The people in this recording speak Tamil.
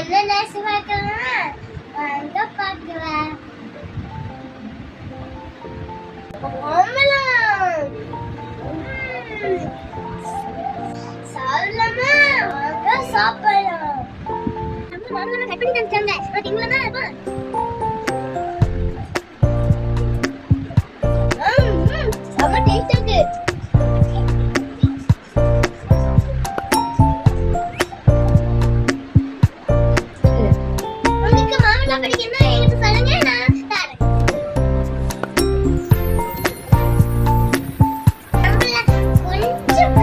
என்ன நேசம் பார்க்கலாம் வாங்க பார்க்கலாம். சாப்பிடலாமா வாங்க சாப்பிடலாம். நம்ம கட் பண்ணி தந்துட்டாங்க. பாத்தீங்களா அப்பா? செம டேஸ்டா இருக்கு. உங்களுக்கு மாமலா பிடிக்கும்னா என்கிட்ட சொல்லுங்க நான் தரேன். நம்மள கொஞ்சம்